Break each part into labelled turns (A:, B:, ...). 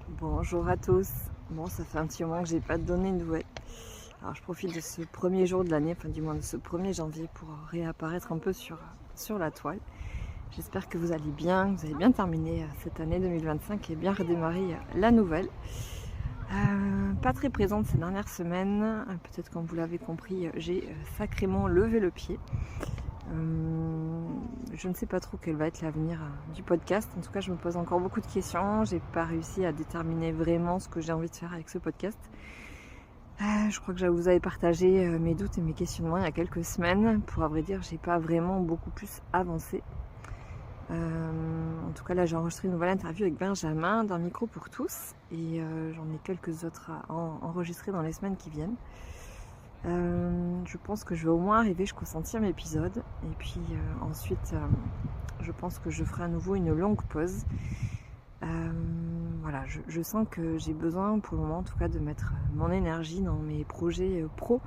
A: Bonjour à tous. Bon, ça fait un petit moment que j'ai pas donné de nouvelles. Alors, je profite de ce premier jour de l'année, enfin du moins de ce 1er janvier pour réapparaître un peu sur la toile. J'espère que vous allez bien, que vous avez bien terminé cette année 2025 et bien redémarré la nouvelle. Pas très présente ces dernières semaines. Peut-être comme vous l'avez compris, j'ai sacrément levé le pied. Je ne sais pas trop quel va être l'avenir du podcast. En tout cas, je me pose encore beaucoup de questions. J'ai pas réussi à déterminer vraiment ce que j'ai envie de faire avec ce podcast. Je crois que je vous avais partagé mes doutes et mes questionnements il y a quelques semaines. Pour à vrai dire, j'ai pas vraiment beaucoup plus avancé. En tout cas, là, j'ai enregistré une nouvelle interview avec Benjamin d'un micro pour tous. Et j'en ai quelques autres à enregistrer dans les semaines qui viennent. Je pense que je vais au moins arriver jusqu'au 100e épisode. Et puis ensuite, je pense que je ferai à nouveau une longue pause. Voilà, je sens que j'ai besoin pour le moment en tout cas de mettre mon énergie dans mes projets pro.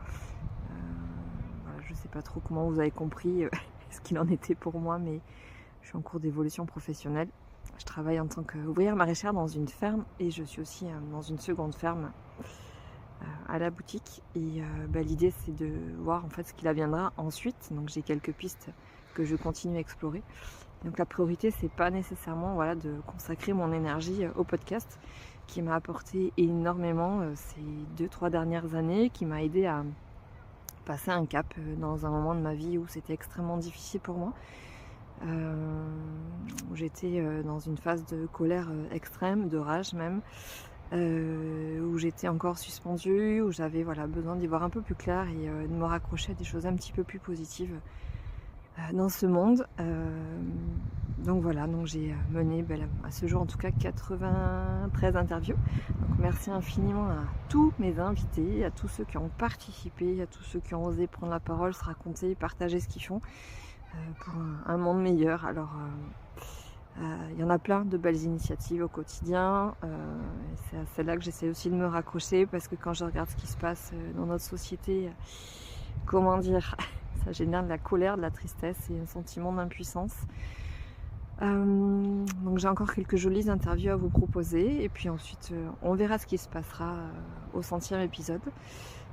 A: Voilà, je ne sais pas trop comment vous avez compris ce qu'il en était pour moi, mais je suis en cours d'évolution professionnelle. Je travaille en tant qu'ouvrière maraîchère dans une ferme et je suis aussi dans une seconde ferme à la boutique. Et l'idée c'est de voir en fait ce qu'il adviendra ensuite. Donc j'ai quelques pistes que je continue à explorer. Donc la priorité c'est pas nécessairement de consacrer mon énergie au podcast qui m'a apporté énormément ces 2-3 dernières années, qui m'a aidé à passer un cap dans un moment de ma vie où c'était extrêmement difficile pour moi. Où j'étais dans une phase de colère extrême, de rage même, où j'étais encore suspendue, où j'avais besoin d'y voir un peu plus clair et de me raccrocher à des choses un petit peu plus positives dans ce monde. Donc j'ai mené à ce jour en tout cas 93 interviews. Donc merci infiniment à tous mes invités, à tous ceux qui ont participé, à tous ceux qui ont osé prendre la parole, se raconter, partager ce qu'ils font pour un monde meilleur. Alors il y en a plein de belles initiatives au quotidien. C'est à celle-là que j'essaie aussi de me raccrocher, parce que quand je regarde ce qui se passe dans notre société, comment dire, ça génère de la colère, de la tristesse et un sentiment d'impuissance. Donc j'ai encore quelques jolies interviews à vous proposer, et puis ensuite on verra ce qui se passera au 100e épisode.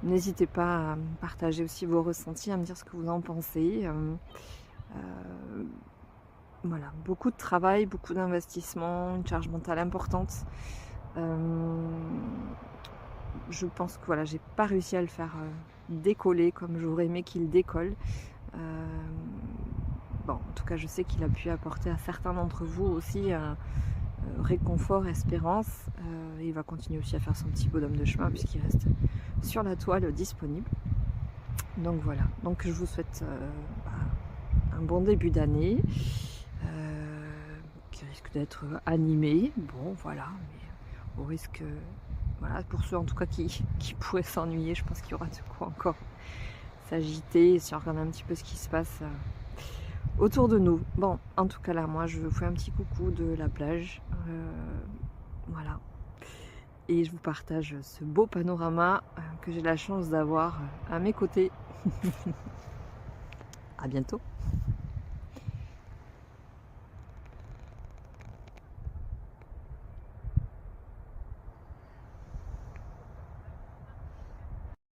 A: N'hésitez pas à partager aussi vos ressentis, à me dire ce que vous en pensez. Voilà, beaucoup de travail, beaucoup d'investissement, une charge mentale importante. Je pense que j'ai pas réussi à le faire décoller comme j'aurais aimé qu'il décolle. En tout cas, je sais qu'il a pu apporter à certains d'entre vous aussi réconfort, espérance. Il va continuer aussi à faire son petit bonhomme de chemin puisqu'il reste sur la toile disponible. Donc voilà, donc je vous souhaite un bon début d'année qui risque d'être animé. Bon voilà, mais au risque, pour ceux en tout cas qui pourraient s'ennuyer, je pense qu'il y aura de quoi encore s'agiter et si on regarde un petit peu ce qui se passe autour de nous. Bon, en tout cas là, moi je vous fais un petit coucou de la plage. Voilà. Et je vous partage ce beau panorama que j'ai la chance d'avoir à mes côtés. À bientôt.